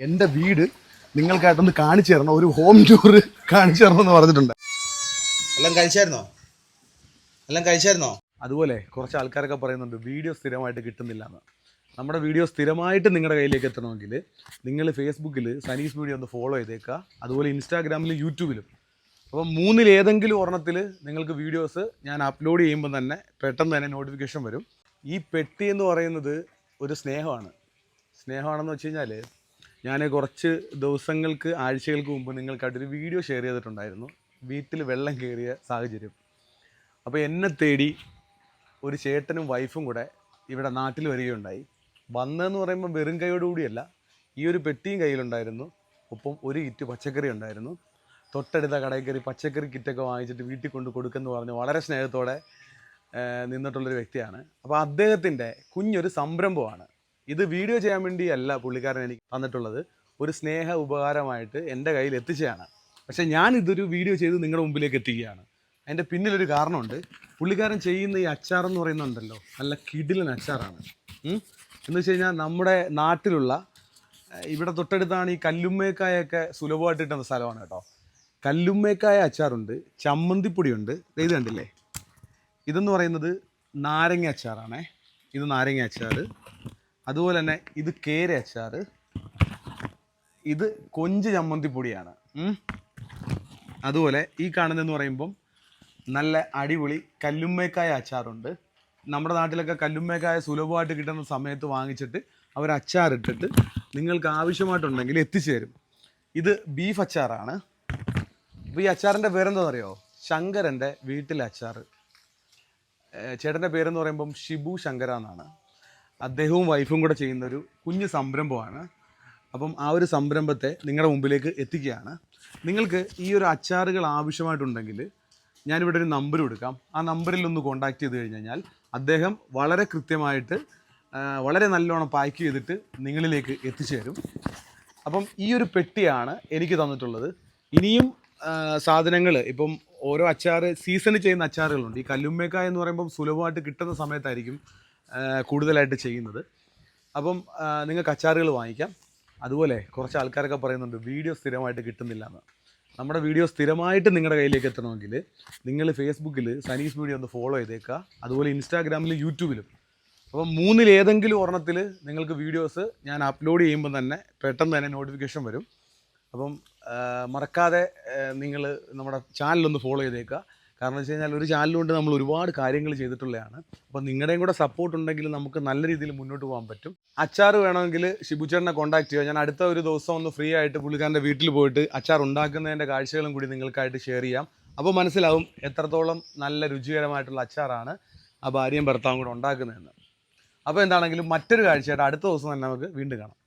എൻ്റെ വീട് നിങ്ങൾക്കായിട്ടൊന്ന് കാണിച്ചു തരണം, ഒരു ഹോം ടൂർ കാണിച്ചു തരണം എന്ന് പറഞ്ഞിട്ടുണ്ട്. എല്ലാം കഴിച്ചായിരുന്നോ? അതുപോലെ കുറച്ച് ആൾക്കാരൊക്കെ പറയുന്നുണ്ട് വീഡിയോ സ്ഥിരമായിട്ട് കിട്ടുന്നില്ല എന്ന്. നമ്മുടെ വീഡിയോ സ്ഥിരമായിട്ട് നിങ്ങളുടെ കയ്യിലേക്ക് എത്തണമെങ്കിൽ നിങ്ങൾ ഫേസ്ബുക്കിൽ സനീസ് വീഡിയോ ഒന്ന് ഫോളോ ചെയ്തേക്കുക, അതുപോലെ ഇൻസ്റ്റാഗ്രാമിലും യൂട്യൂബിലും. അപ്പം മൂന്നിലേതെങ്കിലും ഒരെണ്ണത്തിൽ നിങ്ങൾക്ക് വീഡിയോസ് ഞാൻ അപ്ലോഡ് ചെയ്യുമ്പോൾ തന്നെ പെട്ടെന്ന് തന്നെ നോട്ടിഫിക്കേഷൻ വരും. ഈ പെട്ടി എന്ന് പറയുന്നത് ഒരു സ്നേഹമാണെന്ന് വെച്ച് കഴിഞ്ഞാൽ, ഞാൻ കുറച്ച് ദിവസങ്ങൾക്ക് ആഴ്ചകൾക്ക് മുമ്പ് നിങ്ങൾക്കായിട്ടൊരു വീഡിയോ ഷെയർ ചെയ്തിട്ടുണ്ടായിരുന്നു, വീട്ടിൽ വെള്ളം കയറിയ സാഹചര്യം. അപ്പോൾ എന്നെ തേടി ഒരു ചേട്ടനും വൈഫും കൂടെ ഇവിടെ നാട്ടിൽ വരികയുണ്ടായി. വന്നതെന്ന് പറയുമ്പോൾ വെറും കൈയോടുകൂടിയല്ല, ഈ ഒരു പെട്ടിയും കയ്യിലുണ്ടായിരുന്നു, ഒപ്പം ഒരു കിറ്റ് പച്ചക്കറി ഉണ്ടായിരുന്നു. തൊട്ടടുത്ത കടയിൽ കയറി പച്ചക്കറി കിറ്റൊക്കെ വാങ്ങിച്ചിട്ട് വീട്ടിൽ കൊണ്ട് കൊടുക്കുമെന്ന് പറഞ്ഞ് വളരെ സ്നേഹത്തോടെ നിന്നിട്ടുള്ളൊരു വ്യക്തിയാണ്. അപ്പോൾ അദ്ദേഹത്തിൻ്റെ കുഞ്ഞൊരു സംരംഭമാണ് ഇത്. വീഡിയോ ചെയ്യാൻ വേണ്ടിയല്ല പുള്ളിക്കാരൻ എനിക്ക് തന്നിട്ടുള്ളത്, ഒരു സ്നേഹ ഉപകാരമായിട്ട് എൻ്റെ കയ്യിൽ എത്തിച്ചതാണ്. പക്ഷേ ഞാൻ ഇതൊരു വീഡിയോ ചെയ്ത് നിങ്ങളുടെ മുമ്പിലേക്ക് എത്തിക്കുകയാണ്. അതിൻ്റെ പിന്നിലൊരു കാരണമുണ്ട്. പുള്ളിക്കാരൻ ചെയ്യുന്ന ഈ അച്ചാറെന്ന് പറയുന്നുണ്ടല്ലോ, നല്ല കിടിലൻ അച്ചാറാണ്. എന്ന് വെച്ച് കഴിഞ്ഞാൽ നമ്മുടെ നാട്ടിലുള്ള, ഇവിടെ തൊട്ടടുത്താണ് ഈ കല്ലുമ്മേക്കായൊക്കെ സുലഭമായിട്ട് കിട്ടുന്ന സ്ഥലമാണ് കേട്ടോ. കല്ലുമ്മേക്കായ അച്ചാറുണ്ട്, ചമ്മന്തിപ്പൊടിയുണ്ട്. ഇത് കണ്ടില്ലേ, ഇതെന്ന് പറയുന്നത് നാരങ്ങ അച്ചാറാണേ. ഇത് നാരങ്ങ അച്ചാർ. അതുപോലെ തന്നെ ഇത് കേര അച്ചാർ. ഇത് കൊഞ്ച് ചമ്മന്തിപ്പൊടിയാണ്. അതുപോലെ ഈ കാണുന്നതെന്ന് പറയുമ്പം നല്ല അടിപൊളി കല്ലുമ്മേക്കായ അച്ചാറുണ്ട്. നമ്മുടെ നാട്ടിലൊക്കെ കല്ലുമ്മേക്കായ സുലഭമായിട്ട് കിട്ടുന്ന സമയത്ത് വാങ്ങിച്ചിട്ട് അവർ അച്ചാറിട്ടിട്ട് നിങ്ങൾക്ക് ആവശ്യമായിട്ടുണ്ടെങ്കിൽ എത്തിച്ചു തരും. ഇത് ബീഫ് അച്ചാറാണ്. അപ്പോൾ ഈ അച്ചാറിൻ്റെ പേരെന്താണെന്നറിയോ? ശങ്കരൻ്റെ വീട്ടിലെ അച്ചാർ. ചേട്ടൻ്റെ പേരെന്ന് പറയുമ്പം ഷിബു ശങ്കര എന്നാണ്. അദ്ദേഹവും വൈഫും കൂടെ ചെയ്യുന്നൊരു കുഞ്ഞു സംരംഭമാണ്. അപ്പം ആ ഒരു സംരംഭത്തെ നിങ്ങളുടെ മുമ്പിലേക്ക് എത്തിക്കുകയാണ്. നിങ്ങൾക്ക് ഈ ഒരു അച്ചാറുകൾ ആവശ്യമായിട്ടുണ്ടെങ്കിൽ ഞാനിവിടെ ഒരു നമ്പർ കൊടുക്കാം. ആ നമ്പറിൽ ഒന്ന് കോൺടാക്ട് ചെയ്ത് കഴിഞ്ഞാൽ അദ്ദേഹം വളരെ കൃത്യമായിട്ട് വളരെ നല്ലോണം പാക്ക് ചെയ്തിട്ട് നിങ്ങളിലേക്ക് എത്തിച്ചു തരും. അപ്പം ഈ ഒരു പെട്ടിയാണ് എനിക്ക് തന്നിട്ടുള്ളത്. ഇനിയും സാധനങ്ങൾ, ഇപ്പം ഓരോ അച്ചാർ സീസണിൽ ചെയ്യുന്ന അച്ചാറുകളുണ്ട്. ഈ കല്ലുമ്മേക്കായ എന്ന് പറയുമ്പം സുലഭമായിട്ട് കിട്ടുന്ന സമയത്തായിരിക്കും കൂടുതലായിട്ട് ചെയ്യുന്നത്. അപ്പം നിങ്ങൾക്ക് അച്ചാറുകൾ വാങ്ങിക്കാം. അതുപോലെ കുറച്ച് ആൾക്കാരൊക്കെ പറയുന്നുണ്ട് വീഡിയോ സ്ഥിരമായിട്ട് കിട്ടുന്നില്ല എന്ന്. നമ്മുടെ വീഡിയോ സ്ഥിരമായിട്ട് നിങ്ങളുടെ കയ്യിലേക്ക് എത്തണമെങ്കിൽ നിങ്ങൾ ഫേസ്ബുക്കിൽ സനീസ് വീഡിയോ ഒന്ന് ഫോളോ ചെയ്തേക്കുക, അതുപോലെ ഇൻസ്റ്റാഗ്രാമിലും യൂട്യൂബിലും. അപ്പം മൂന്നിലേതെങ്കിലും ഒരെണ്ണത്തിൽ നിങ്ങൾക്ക് വീഡിയോസ് ഞാൻ അപ്ലോഡ് ചെയ്യുമ്പോൾ തന്നെ പെട്ടെന്ന് തന്നെ നോട്ടിഫിക്കേഷൻ വരും. അപ്പം മറക്കാതെ നിങ്ങൾ നമ്മുടെ ചാനലൊന്ന് ഫോളോ ചെയ്തേക്കുക. കാരണം വെച്ച് കഴിഞ്ഞാൽ ഒരു ചാനലുകൊണ്ട് നമ്മൾ ഒരുപാട് കാര്യങ്ങൾ ചെയ്തിട്ടുള്ളതാണ്. അപ്പോൾ നിങ്ങളുടെയും കൂടെ സപ്പോർട്ട് ഉണ്ടെങ്കിൽ നമുക്ക് നല്ല രീതിയിൽ മുന്നോട്ട് പോകാൻ പറ്റും. അച്ചാർ വേണമെങ്കിൽ ഷിബുച്ചേട്ടനെ കോൺടാക്ട് ചെയ്യുക. ഞാൻ അടുത്ത ഒരു ദിവസം ഒന്ന് ഫ്രീ ആയിട്ട് പുള്ളിക്കാരൻ്റെ വീട്ടിൽ പോയിട്ട് അച്ചാർ ഉണ്ടാക്കുന്നതിൻ്റെ കാഴ്ചകളും കൂടി നിങ്ങൾക്കായിട്ട് ഷെയർ ചെയ്യാം. അപ്പോൾ മനസ്സിലാവും എത്രത്തോളം നല്ല രുചികരമായിട്ടുള്ള അച്ചാറാണ് ആ ഭാര്യയും ഭർത്താവും കൂടെ ഉണ്ടാക്കുന്നതെന്ന്. അപ്പോൾ എന്താണെങ്കിലും മറ്റൊരു കാഴ്ചയായിട്ട് അടുത്ത ദിവസം തന്നെ നമുക്ക് വീണ്ടും കാണാം.